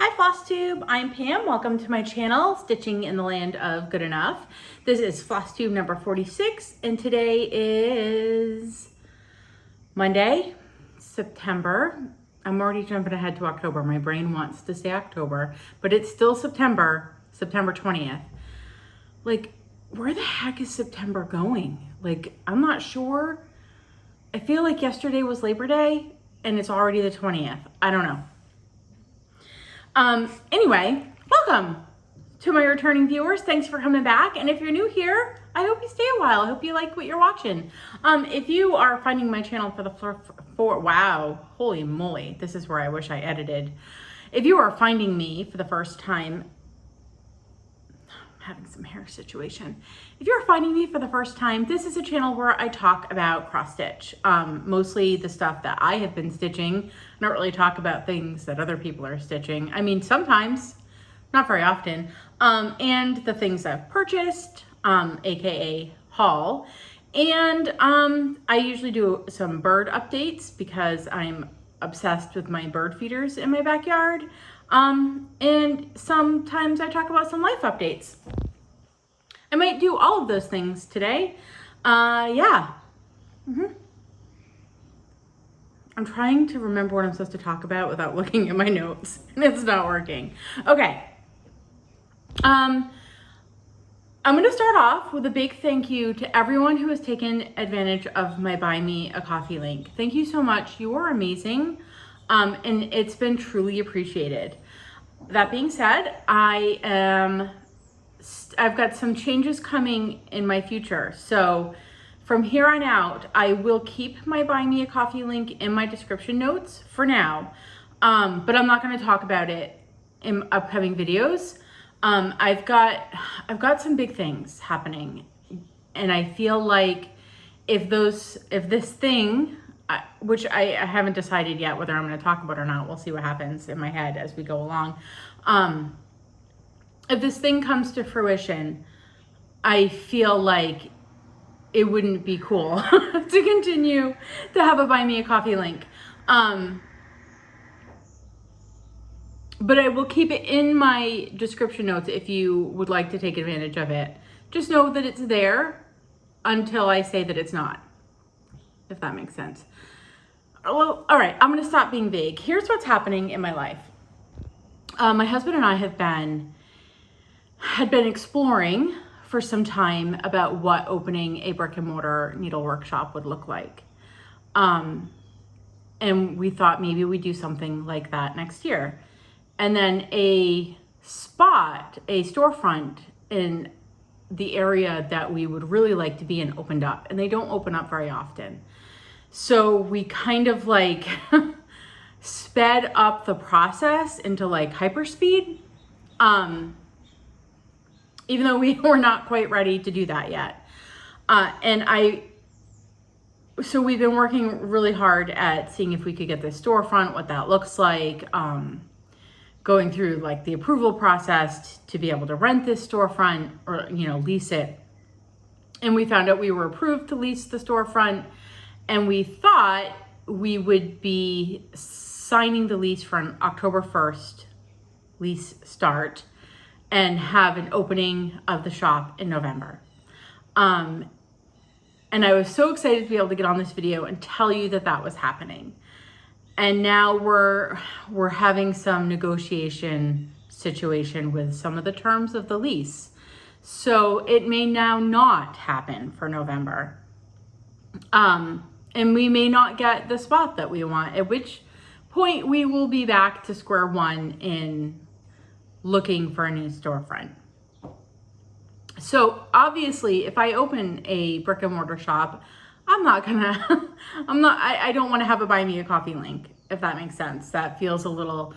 Hi Flosstube, I'm Pam. Welcome to my channel, Stitching in the Land of Good Enough. This is Flosstube number 46, and today is Monday, September. I'm already jumping ahead to October. My brain wants to say October, but it's still September 20th. Like, where the heck is September going? Like, I'm not sure. I feel like yesterday was Labor Day, and it's already the 20th. I don't know. Anyway, welcome to my returning viewers. Thanks for coming back. And if you're new here, I hope you stay a while. I hope you like what you're watching. If you are finding my channel wow, holy moly, this is where I wish I edited. If you are finding me for the first time, I'm having some hair situation. If you're finding me for the first time, this is a channel where I talk about cross stitch, mostly the stuff that I have been stitching. I don't really talk about things that other people are stitching. I mean, sometimes, not very often, and the things I've purchased, AKA haul. And I usually do some bird updates because I'm obsessed with my bird feeders in my backyard. And sometimes I talk about some life updates. I might do all of those things today. Yeah. I'm trying to remember what I'm supposed to talk about without looking at my notes, and it's not working. Okay. I'm going to start off with a big thank you to everyone who has taken advantage of my Buy Me a Coffee link. Thank you so much. You are amazing. And it's been truly appreciated. That being said, I've got some changes coming in my future. So from here on out, I will keep my Buy Me a Coffee link in my description notes for now. But I'm not going to talk about it in upcoming videos. I've got some big things happening, and I feel like if this thing, which I haven't decided yet whether I'm going to talk about or not, we'll see what happens in my head as we go along. If this thing comes to fruition, I feel like it wouldn't be cool to continue to have a Buy Me a Coffee link. But I will keep it in my description notes if you would like to take advantage of it. Just know that it's there until I say that it's not, if that makes sense. Well, all right, I'm gonna stop being vague. Here's what's happening in my life. My husband and I had been exploring for some time about what opening a brick and mortar needle workshop would look like. And we thought maybe we'd do something like that next year. And then a storefront in the area that we would really like to be in opened up, and they don't open up very often. So we kind of like sped up the process into like hyperspeed, even though we were not quite ready to do that yet. So we've been working really hard at seeing if we could get this storefront, what that looks like, going through like the approval process to be able to rent this storefront or, lease it. And we found out we were approved to lease the storefront, and we thought we would be signing the lease for an October 1st lease start and have an opening of the shop in November. And I was so excited to be able to get on this video and tell you that that was happening. And now we're having some negotiation situation with some of the terms of the lease. So it may now not happen for November. And we may not get the spot that we want, at which point we will be back to square one in looking for a new storefront. So obviously, if I open a brick and mortar shop, I don't want to have a Buy Me a Coffee link, if that makes sense. That feels a little,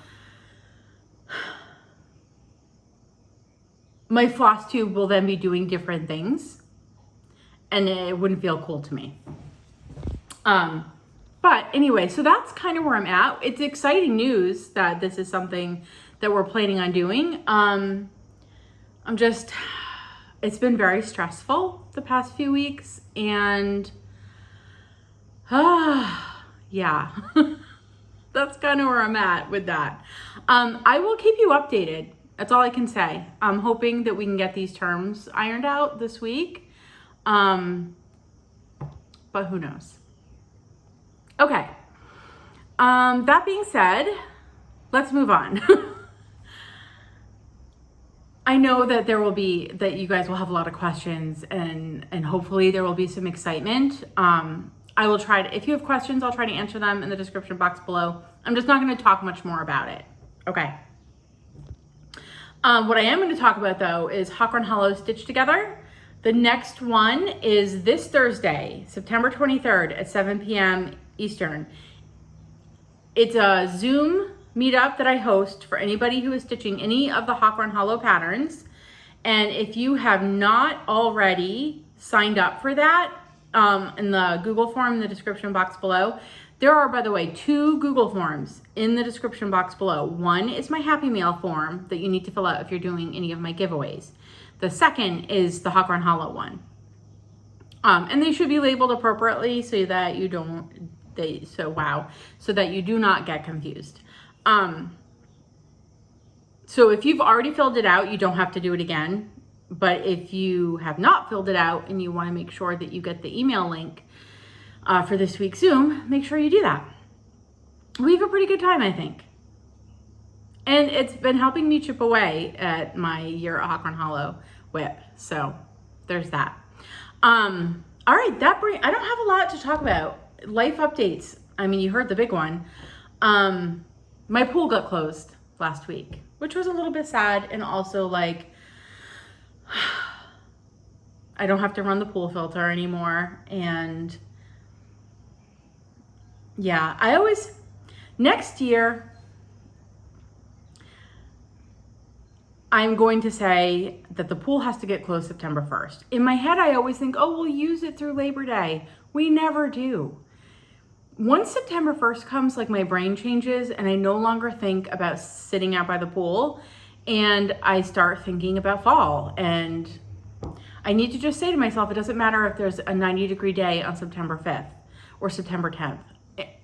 my Flosstube will then be doing different things, and it wouldn't feel cool to me. But anyway, so that's kind of where I'm at. It's exciting news that this is something that we're planning on doing. It's been very stressful the past few weeks, and yeah, that's kind of where I'm at with that. I will keep you updated. That's all I can say. I'm hoping that we can get these terms ironed out this week. But who knows? Okay. That being said, let's move on. I know that that you guys will have a lot of questions and hopefully there will be some excitement. I will try to, if you have questions, I'll try to answer them in the description box below. I'm just not going to talk much more about it. Okay. What I am going to talk about though is HAED Stitch Together. The next one is this Thursday, September 23rd at 7 p.m. Eastern. It's a Zoom meetup that I host for anybody who is stitching any of the HAED patterns. And if you have not already signed up for that, in the Google form in the description box below, there are, by the way, 2 Google forms in the description box below. One is my Happy Mail form that you need to fill out if you're doing any of my giveaways. The second is the HAED one. And they should be labeled appropriately so that you don't, so that you do not get confused. So if you've already filled it out, you don't have to do it again. But if you have not filled it out and you want to make sure that you get the email link for this week's Zoom, make sure you do that. We have a pretty good time, I think. And it's been helping me chip away at my year at HAED whip. So there's that. All right, I don't have a lot to talk about. Life updates. I mean, you heard the big one. My pool got closed last week, which was a little bit sad. And also like, I don't have to run the pool filter anymore. And yeah, next year, I'm going to say that the pool has to get closed September 1st. In my head, I always think, oh, we'll use it through Labor Day. We never do. Once September 1st comes, like my brain changes and I no longer think about sitting out by the pool and I start thinking about fall. And I need to just say to myself, it doesn't matter if there's a 90-degree day on September 5th or September 10th.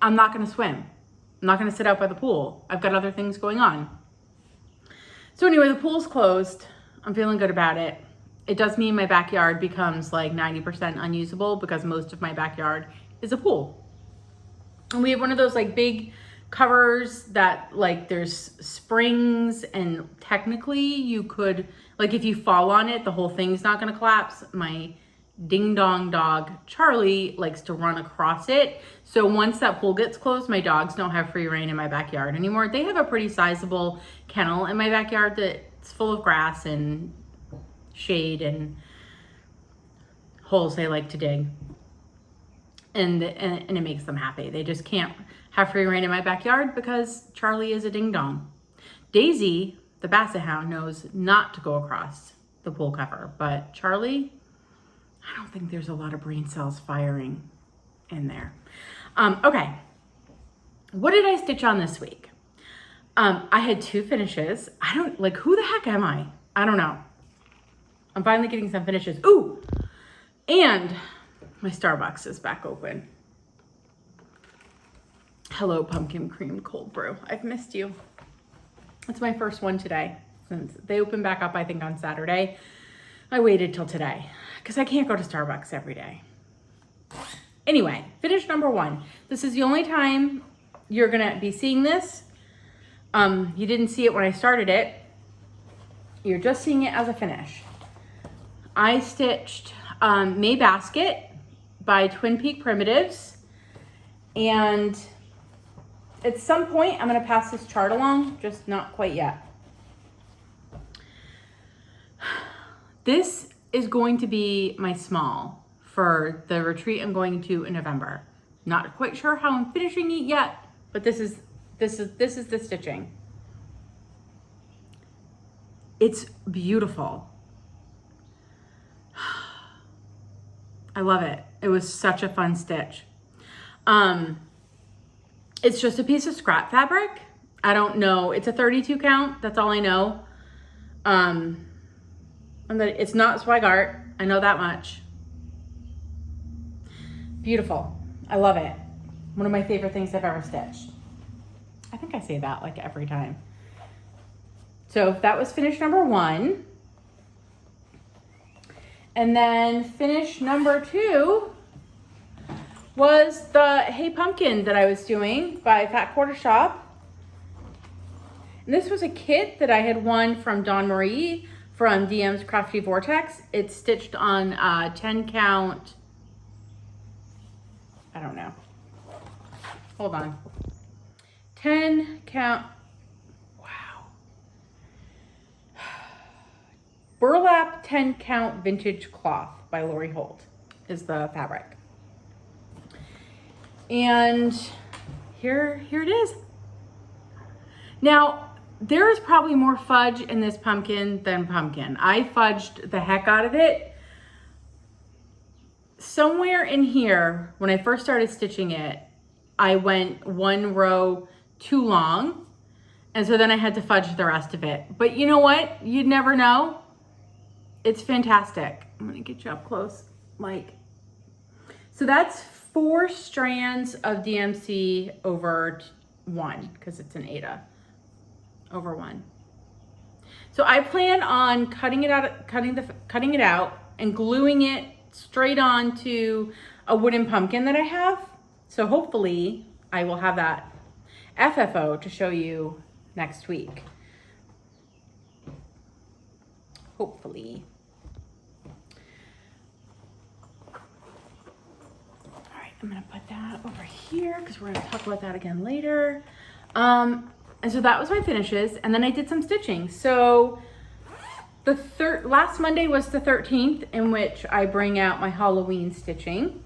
I'm not going to swim. I'm not going to sit out by the pool. I've got other things going on. So anyway, the pool's closed. I'm feeling good about it. It does mean my backyard becomes like 90% unusable because most of my backyard is a pool. And we have one of those like big covers that like there's springs and technically you could, like if you fall on it, the whole thing's not gonna collapse. My ding dong dog, Charlie, likes to run across it. So once that pool gets closed, my dogs don't have free reign in my backyard anymore. They have a pretty sizable kennel in my backyard that's full of grass and shade and holes they like to dig. And it makes them happy. They just can't have free reign in my backyard because Charlie is a ding dong. Daisy, the basset hound, knows not to go across the pool cover, but Charlie, I don't think there's a lot of brain cells firing in there. Okay, what did I stitch on this week? I had 2 finishes. Who the heck am I? I don't know. I'm finally getting some finishes. Ooh, and my Starbucks is back open. Hello, pumpkin cream cold brew. I've missed you. It's my first one today since they opened back up, I think, on Saturday. I waited till today because I can't go to Starbucks every day. Anyway, finish number 1. This is the only time you're gonna be seeing this. You didn't see it when I started it. You're just seeing it as a finish. I stitched May Basket by Twin Peak Primitives, and at some point I'm going to pass this chart along, just not quite yet. This is going to be my small for the retreat I'm going to in November. Not quite sure how I'm finishing it yet, but this is the stitching. It's beautiful. I love it. It was such a fun stitch. It's just a piece of scrap fabric. I don't know. It's a 32 count. That's all I know. And that it's not swag art. I know that much. Beautiful. I love it. One of my favorite things I've ever stitched. I think I say that like every time. So that was finish number 1. And then finish number 2 was the Hey Pumpkin that I was doing by Fat Quarter Shop. And this was a kit that I had won from Dawn Marie from DM's Crafty Vortex. It's stitched on 10 count. I don't know. Hold on. 10 count. Wow. Burlap 10 count vintage cloth by Lori Holt is the fabric. And here it is. Now, there is probably more fudge in this pumpkin than pumpkin. I fudged the heck out of it. Somewhere in here, when I first started stitching it, I went 1 row too long. And so then I had to fudge the rest of it. But you know what? You'd never know. It's fantastic. I'm gonna get you up close, Mike. So that's 4 strands of DMC over 1, because it's an Aida. Over 1. So I plan on cutting it out and gluing it straight onto a wooden pumpkin that I have. So hopefully I will have that FFO to show you next week. Hopefully. All right, I'm gonna put that over here because we're gonna talk about that again later. And so that was my finishes, and then I did some stitching. So the last Monday was the 13th, in which I bring out my Halloween stitching.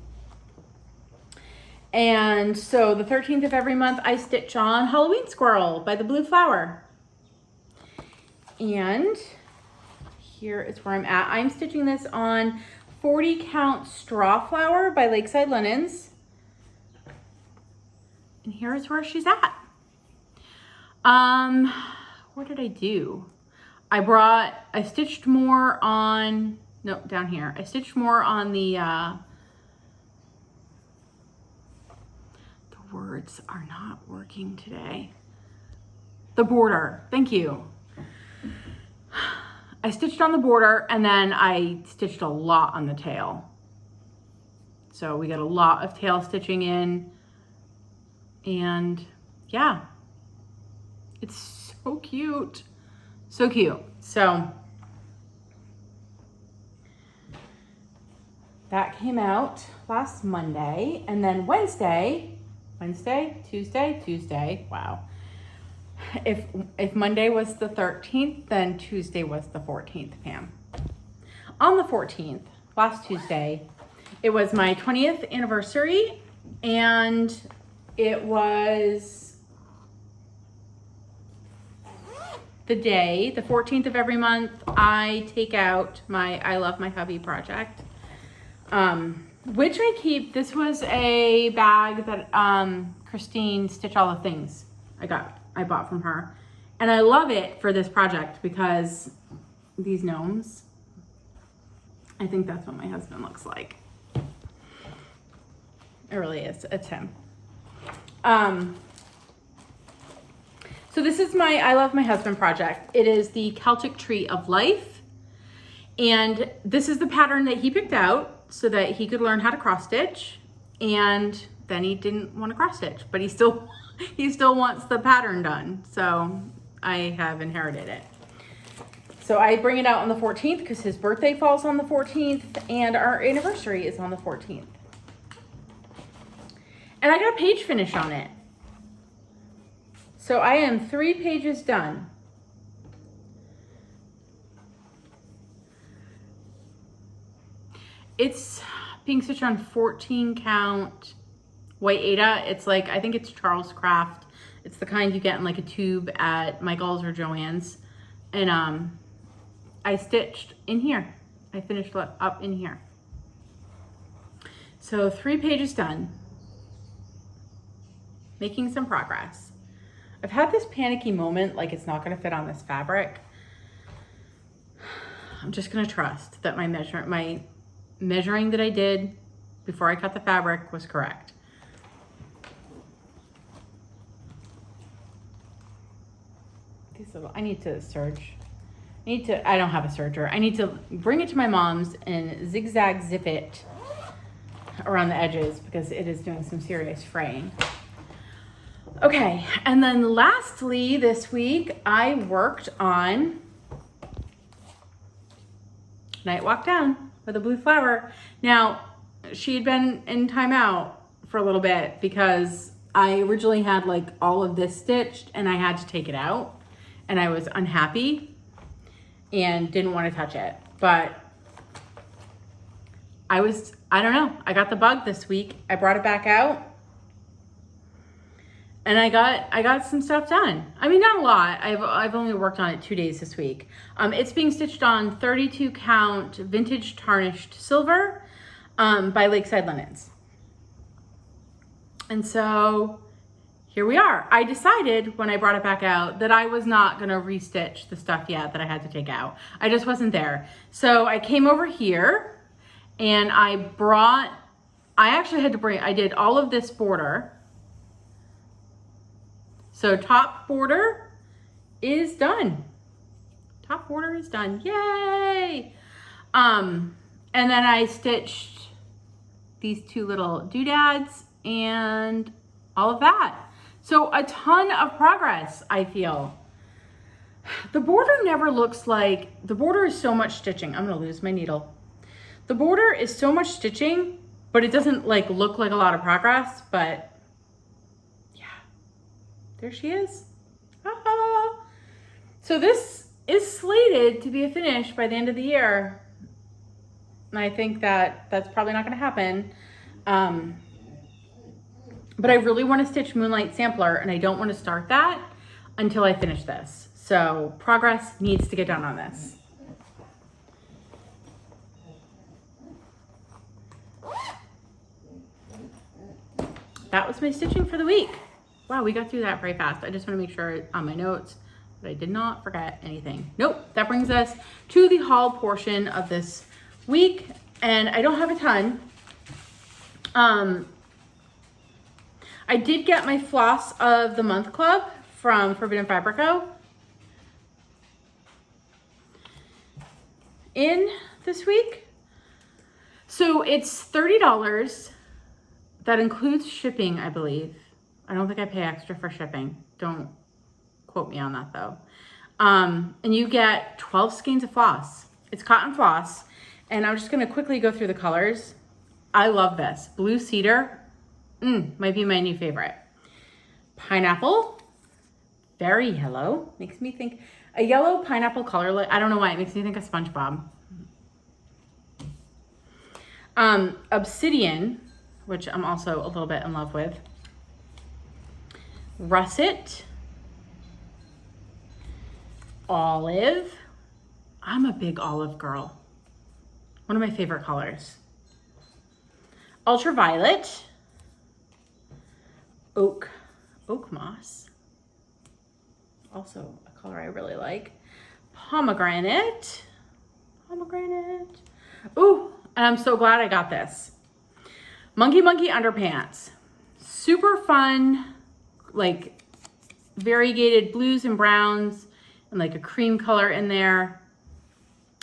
And so the 13th of every month, I stitch on Halloween Squirrel by the Blue Flower. And here is where I'm at. I'm stitching this on 40 count Straw Flower by Lakeside Linens. And here is where she's at. What did I do? I stitched more on, no, down here. I stitched more on the words are not working today. The border, thank you. I stitched on the border, and then I stitched a lot on the tail. So we got a lot of tail stitching in, and yeah. It's so cute. So cute. So that came out last Monday, and then Wednesday, Tuesday. Wow. If Monday was the 13th, then Tuesday was the 14th, Pam. On the 14th, last Tuesday, it was my 20th anniversary, and it was the day, the 14th of every month, I take out my I Love My Hubby project, which I keep. This was a bag that Christine Stitch All the Things I bought from her. And I love it for this project because these gnomes, I think that's what my husband looks like. It really is, it's him. So this is my I Love My Husband project. It is the Celtic Tree of Life. And this is the pattern that he picked out so that he could learn how to cross stitch. And then he didn't want to cross stitch, but he still wants the pattern done. So I have inherited it. So I bring it out on the 14th because his birthday falls on the 14th and our anniversary is on the 14th. And I got a page finish on it. So I am 3 pages done. It's being stitched on 14 count white Aida. It's like, I think it's Charles Craft. It's the kind you get in like a tube at Michael's or Joann's. And I stitched in here. I finished up in here. So 3 pages done. Making some progress. I've had this panicky moment, like it's not gonna fit on this fabric. I'm just gonna trust that my measuring that I did before I cut the fabric was correct. these little, I need to serge. I don't have a serger. I need to bring it to my mom's and zigzag zip it around the edges because it is doing some serious fraying. Okay, and then lastly this week, I worked on Night Walk Down with a blue flower. Now, she had been in timeout for a little bit because I originally had like all of this stitched and I had to take it out and I was unhappy and didn't want to touch it. But I don't know, I got the bug this week. I brought it back out and I got some stuff done. I mean, not a lot. I've only worked on it 2 days this week. It's being stitched on 32 count vintage tarnished silver by Lakeside Linens. And so here we are. I decided when I brought it back out that I was not gonna restitch the stuff yet that I had to take out. I just wasn't there. So I came over here and I did all of this border. So top border is done. Top border is done, yay! And then I stitched these two little doodads and all of that. So a ton of progress, I feel. The border never looks like, the border is so much stitching. I'm gonna lose my needle. The border is so much stitching, but it doesn't like look like a lot of progress, but there she is. Ah. So this is slated to be a finish by the end of the year. And I think that that's probably not gonna happen. But I really wanna stitch Moonlight Sampler and I don't wanna start that until I finish this. So progress needs to get done on this. That was my stitching for the week. Wow, we got through that very fast. I just want to make sure on my notes that I did not forget anything. Nope, that brings us to the haul portion of this week. And I don't have a ton. I did get my Floss of the Month Club from Forbidden Fabrico in this week. So it's $30. That includes shipping, I believe. I don't think I pay extra for shipping. Don't quote me on that though. And you get 12 skeins of floss. It's cotton floss. And I'm just gonna quickly go through the colors. I love this. Blue Cedar, might be my new favorite. Pineapple, very yellow. Makes me think, a yellow pineapple color, I don't know why, it makes me think of SpongeBob. Obsidian, which I'm also a little bit in love with. Russet, olive. I'm a big olive girl. One of my favorite colors. Ultraviolet, oak moss. Also a color I really like. Pomegranate. Ooh, and I'm so glad I got this. Monkey Underpants. Super fun. Like variegated blues and browns and like a cream color in there.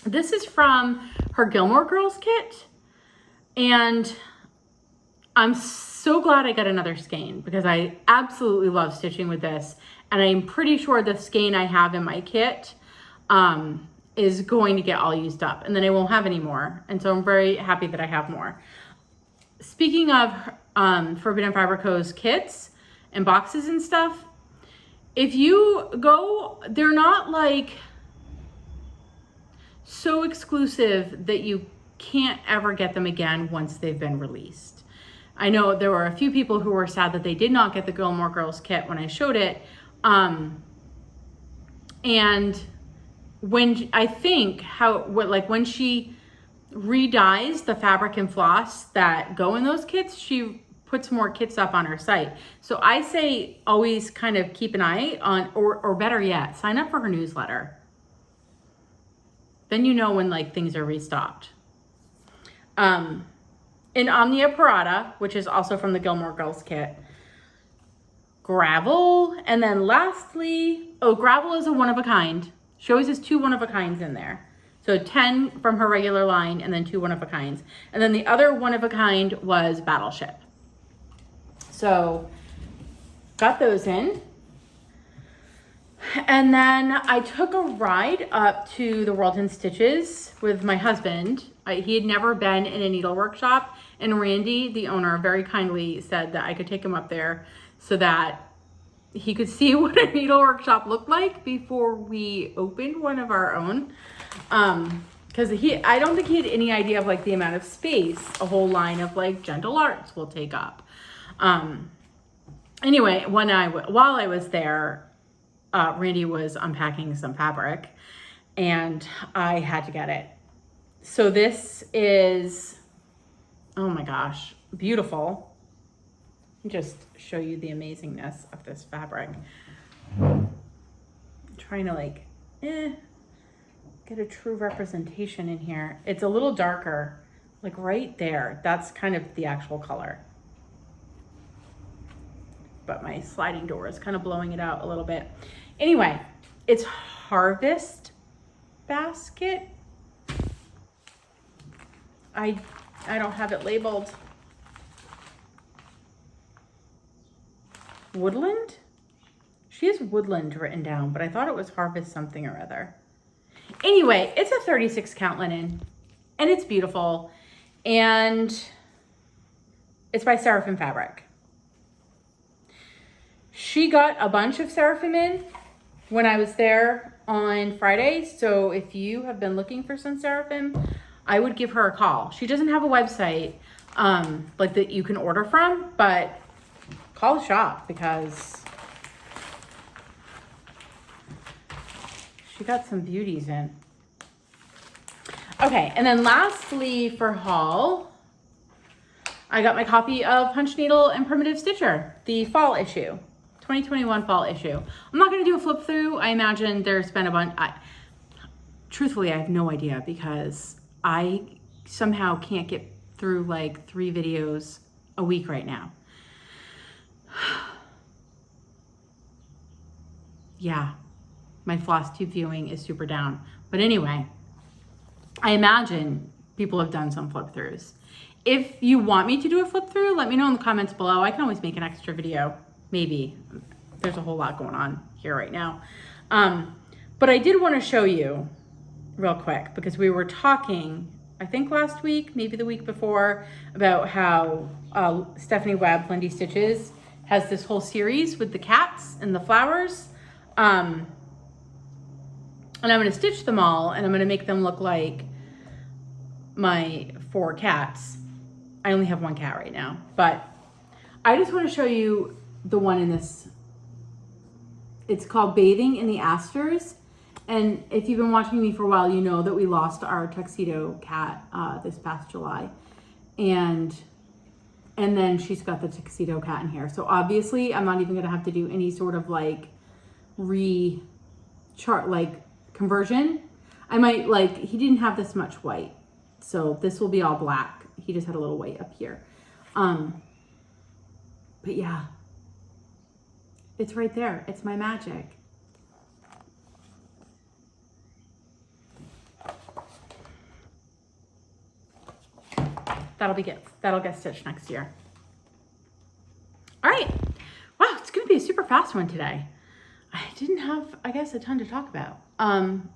This is from her Gilmore Girls kit. And I'm so glad I got another skein because I absolutely love stitching with this. And I'm pretty sure the skein I have in my kit is going to get all used up and then I won't have any more. And so I'm very happy that I have more. Speaking of Forbidden Fabrico's kits, and boxes and stuff, if you go, they're not like so exclusive that you can't ever get them again once they've been released. I know there were a few people who were sad that they did not get the Gilmore Girls kit when I showed it. And when I think when she re-dyes the fabric and floss that go in those kits, she puts more kits up on her site. So I say always kind of keep an eye on, or better yet, sign up for her newsletter. Then you know when like things are restocked. In Omnia Parata, which is also from the Gilmore Girls kit, Gravel, and then lastly, oh, Gravel is a one-of-a-kind. She always has 2 one-of-a-kinds in there. So 10 from her regular line and then 2 one-of-a-kinds. And then the other one-of-a-kind was Battleship. So got those in. And then I took a ride up to the World in Stitches with my husband. He had never been in a needle workshop, and Randy, the owner, very kindly said that I could take him up there so that he could see what a needle workshop looked like before we opened one of our own. Because I don't think he had any idea of like the amount of space a whole line of like Gentle Arts will take up. Anyway, while I was there, Randy was unpacking some fabric and I had to get it. So this is, oh my gosh, beautiful. Just show you the amazingness of this fabric. I'm trying to like, get a true representation in here. It's a little darker, like right there. That's kind of the actual color. But my sliding door is kind of blowing it out a little bit. Anyway, it's Harvest Basket. I don't have it labeled. Woodland? She has Woodland written down, but I thought it was Harvest something or other. Anyway, it's a 36 count linen and it's beautiful and it's by Seraphim Fabric. She got a bunch of Seraphim in when I was there on Friday. So if you have been looking for some Seraphim, I would give her a call. She doesn't have a website like that you can order from, but call the shop because she got some beauties in. Okay, and then lastly for haul, I got my copy of Punch Needle and Primitive Stitcher, the fall issue, 2021 fall issue. I'm not gonna do a flip through. I imagine there's been a bunch. Truthfully, I have no idea because I somehow can't get through like 3 videos a week right now. Yeah, my Flosstube viewing is super down. But anyway, I imagine people have done some flip throughs. If you want me to do a flip through, let me know in the comments below. I can always make an extra video, maybe. There's a whole lot going on here right now. But I did want to show you real quick because we were talking, I think last week, maybe the week before, about how Stephanie Webb, Lindy Stitches, has this whole series with the cats and the flowers. And I'm going to stitch them all and I'm going to make them look like my 4 cats. I only have 1 cat right now, but I just want to show you the one in this. It's called Bathing in the Asters. And if you've been watching me for a while, you know that we lost our tuxedo cat this past July. And then she's got the tuxedo cat in here. So obviously I'm not even going to have to do any sort of like conversion. I might like, he didn't have this much white. So this will be all black. He just had a little white up here. But yeah, it's right there. It's my magic. That'll get stitched next year. All right. Wow, it's gonna be a super fast one today. I didn't have, I guess, a ton to talk about.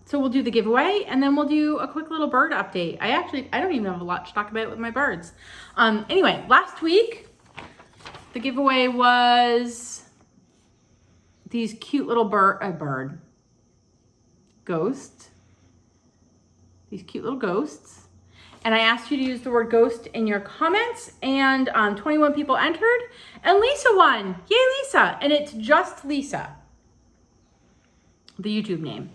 So we'll do the giveaway and then we'll do a quick little bird update. I don't even have a lot to talk about with my birds. Anyway, last week, the giveaway was these cute little ghosts. These cute little ghosts. And I asked you to use the word ghost in your comments and 21 people entered and Lisa won. Yay, Lisa. And it's just Lisa, the YouTube name.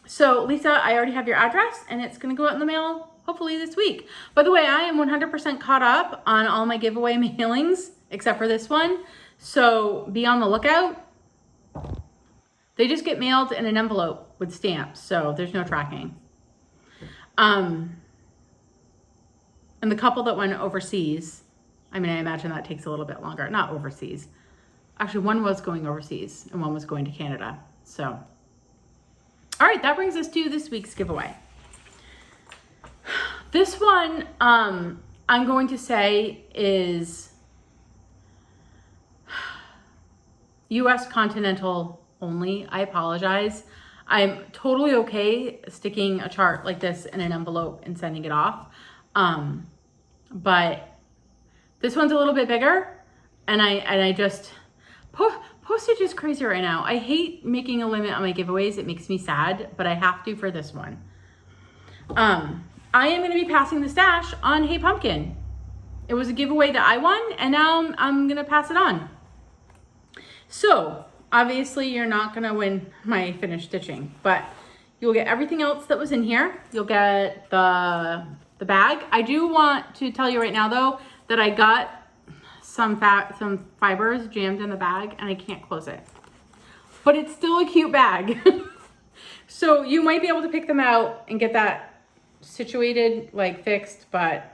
So Lisa, I already have your address and it's gonna go out in the mail hopefully this week. By the way, I am 100% caught up on all my giveaway mailings except for this one. So be on the lookout. They just get mailed in an envelope with stamps, so there's no tracking. And the couple that went overseas, I mean, I imagine that takes a little bit longer, not overseas. Actually, one was going overseas and one was going to Canada. So, all right, that brings us to this week's giveaway. This one, I'm going to say is US continental only. I apologize. I'm totally okay sticking a chart like this in an envelope and sending it off. But this one's a little bit bigger, and I just, postage is crazy right now. I hate making a limit on my giveaways. It makes me sad, but I have to for this one. I am going to be passing the stash on Hey Pumpkin. It was a giveaway that I won, and now I'm going to pass it on. So, obviously, you're not going to win my finished stitching, but you'll get everything else that was in here. You'll get the bag. I do want to tell you right now, though, that I got some fibers jammed in the bag, and I can't close it. But it's still a cute bag. So you might be able to pick them out and get that situated, like fixed, but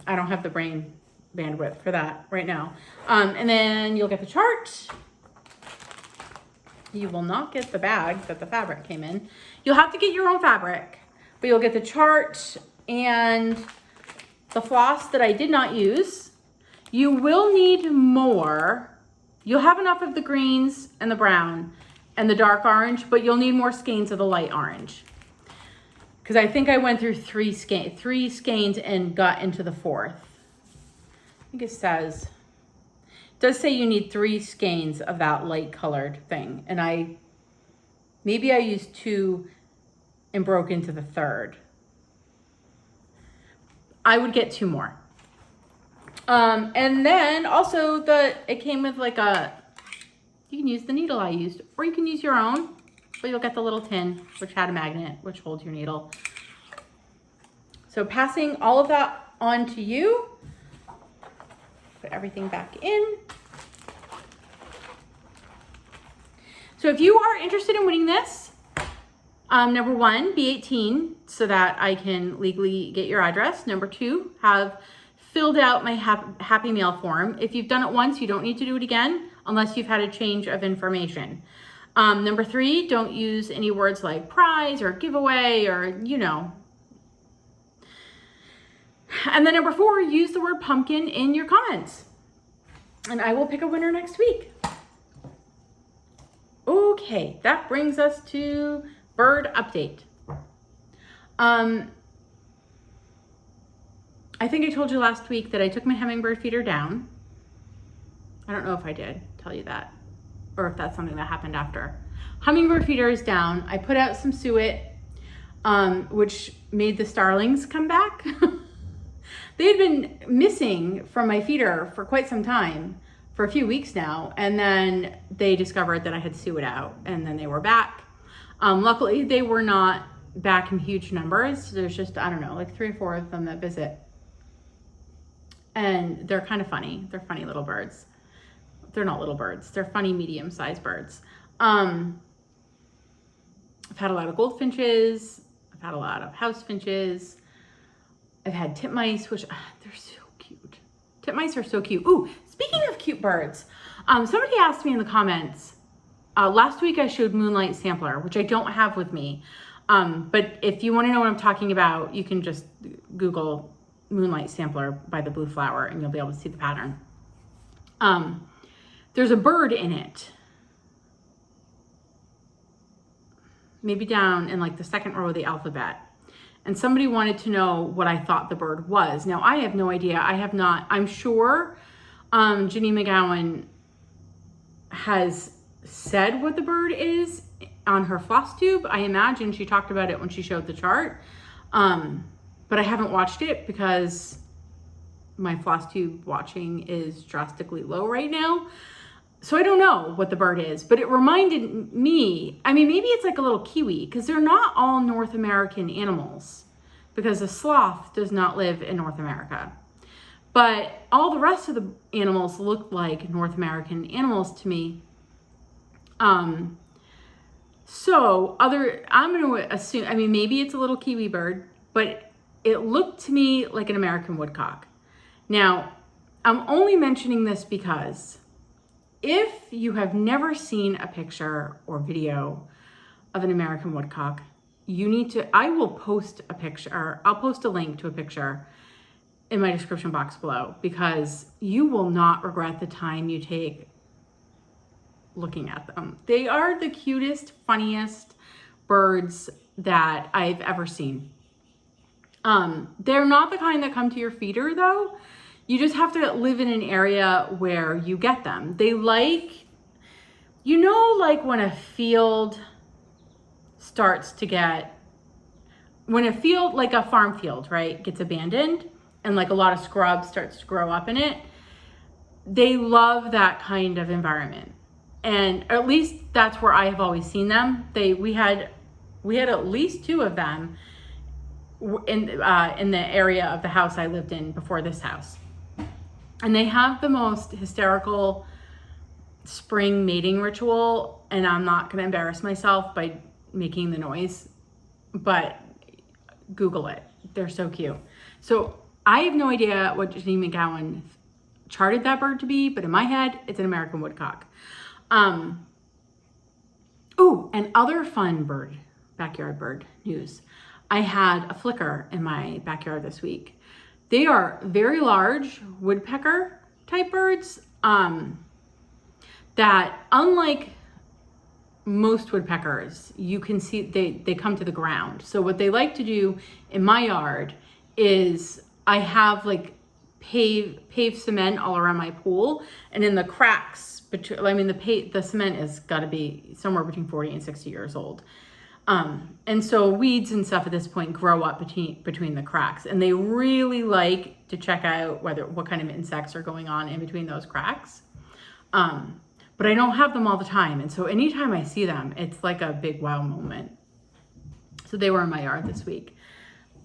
I don't have the brain bandwidth for that right now. And then you'll get the chart. You will not get the bag that the fabric came in. You'll have to get your own fabric, but you'll get the chart and the floss that I did not use. You will need more. You'll have enough of the greens and the brown and the dark orange, but you'll need more skeins of the light orange. Because I think I went through three skeins and got into the fourth. I think it does say you need 3 skeins of that light colored thing. And maybe I used 2 and broke into the third. I would get 2 more. And then also it came with like you can use the needle I used, or you can use your own, but you'll get the little tin, which had a magnet, which holds your needle. So passing all of that on to you. Put everything back in. So if you are interested in winning this, number 1, be 18 so that I can legally get your address. Number 2, have filled out my Happy Mail form. If you've done it once, you don't need to do it again unless you've had a change of information. Number 3, don't use any words like prize or giveaway or, And then number 4, use the word pumpkin in your comments. And I will pick a winner next week. Okay, that brings us to bird update. I think I told you last week that I took my hummingbird feeder down. I don't know if I did tell you that, or if that's something that happened after. Hummingbird feeder is down. I put out some suet, which made the starlings come back. They had been missing from my feeder for quite some time, for a few weeks now, and then they discovered that I had suet out, and then they were back. Luckily, they were not back in huge numbers. There's just, I don't know, like 3 or 4 of them that visit. And they're kind of funny. They're funny little birds. They're not little birds. They're funny medium-sized birds. I've had a lot of goldfinches. I've had a lot of house finches. I've had titmice, which they're so cute. Titmice are so cute. Ooh, speaking of cute birds, somebody asked me in the comments, last week I showed Moonlight Sampler, which I don't have with me. But if you want to know what I'm talking about, you can just Google Moonlight Sampler by the blue flower and you'll be able to see the pattern. There's a bird in it. Maybe down in like the second row of the alphabet. And somebody wanted to know what I thought the bird was. Now, I have no idea. I have not. I'm sure Ginny McGowan has said what the bird is on her Flosstube. I imagine she talked about it when she showed the chart. But I haven't watched it because my Flosstube watching is drastically low right now. So I don't know what the bird is, but it reminded me, I mean, maybe it's like a little kiwi, because they're not all North American animals, because the sloth does not live in North America. But all the rest of the animals look like North American animals to me. I'm going to assume, I mean, maybe it's a little kiwi bird, but it looked to me like an American woodcock. Now, I'm only mentioning this because if you have never seen a picture or video of an American woodcock, you need to, I will post a picture, or I'll post a link to a picture in my description box below, because you will not regret the time you take looking at them. They are the cutest, funniest birds that I've ever seen. They're not the kind that come to your feeder though. You just have to live in an area where you get them. They like, you know, like when a field starts to get, when a field, like a farm field, right, gets abandoned and like a lot of scrub starts to grow up in it, they love that kind of environment. And at least that's where I have always seen them. We had at least 2 of them in the area of the house I lived in before this house. And they have the most hysterical spring mating ritual, and I'm not gonna embarrass myself by making the noise, but Google it. They're so cute. So I have no idea what Janine McGowan charted that bird to be, but in my head, it's an American woodcock. Ooh, and other fun bird, backyard bird news. I had a flicker in my backyard this week. They are very large woodpecker type birds that, unlike most woodpeckers, you can see they come to the ground. So what they like to do in my yard is I have like paved cement all around my pool, and in the cracks between, I mean the cement has got to be somewhere between 40 and 60 years old. And so weeds and stuff at this point grow up between the cracks, and they really like to check out what kind of insects are going on in between those cracks. But I don't have them all the time. And so anytime I see them, it's like a big wow moment. So they were in my yard this week.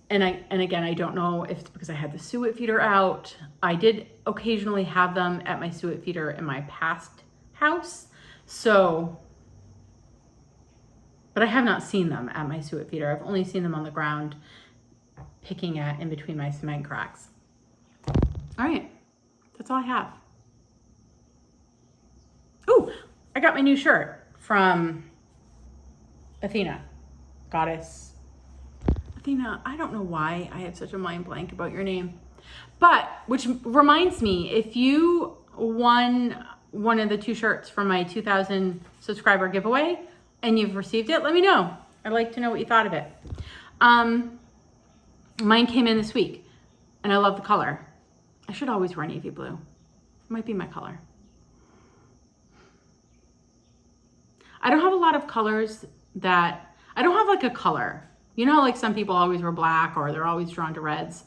And again, I don't know if it's because I had the suet feeder out. I did occasionally have them at my suet feeder in my past house. So, but I have not seen them at my suet feeder. I've only seen them on the ground picking at in between my cement cracks. All right, that's all I have. Ooh, I got my new shirt from Athena, goddess. Athena, I don't know why I have such a mind blank about your name. But, which reminds me, if you won one of the 2 shirts from my 2,000 subscriber giveaway and you've received it, let me know. I'd like to know what you thought of it. Mine came in this week and I love the color. I should always wear navy blue. It might be my color. I don't have a lot of colors that, I don't have like a color. You know, like some people always wear black or they're always drawn to reds.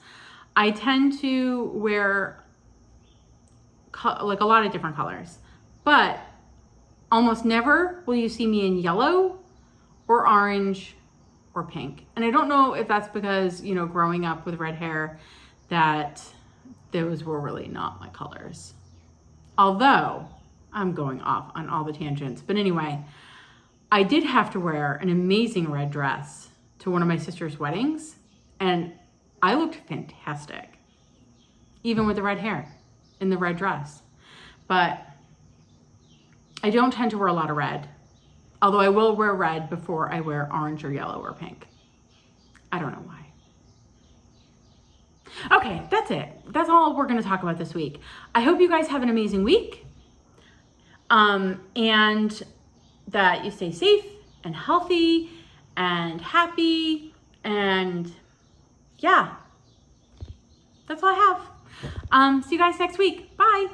I tend to wear like a lot of different colors, but almost never will you see me in yellow or orange or pink. And I don't know if that's because, you know, growing up with red hair, that those were really not my colors. Although I'm going off on all the tangents. But anyway, I did have to wear an amazing red dress to one of my sister's weddings, and I looked fantastic, even with the red hair in the red dress. But I don't tend to wear a lot of red, although I will wear red before I wear orange or yellow or pink. I don't know why. Okay, that's it. That's all we're gonna talk about this week. I hope you guys have an amazing week. And that you stay safe and healthy and happy, and yeah, that's all I have. See you guys next week. Bye.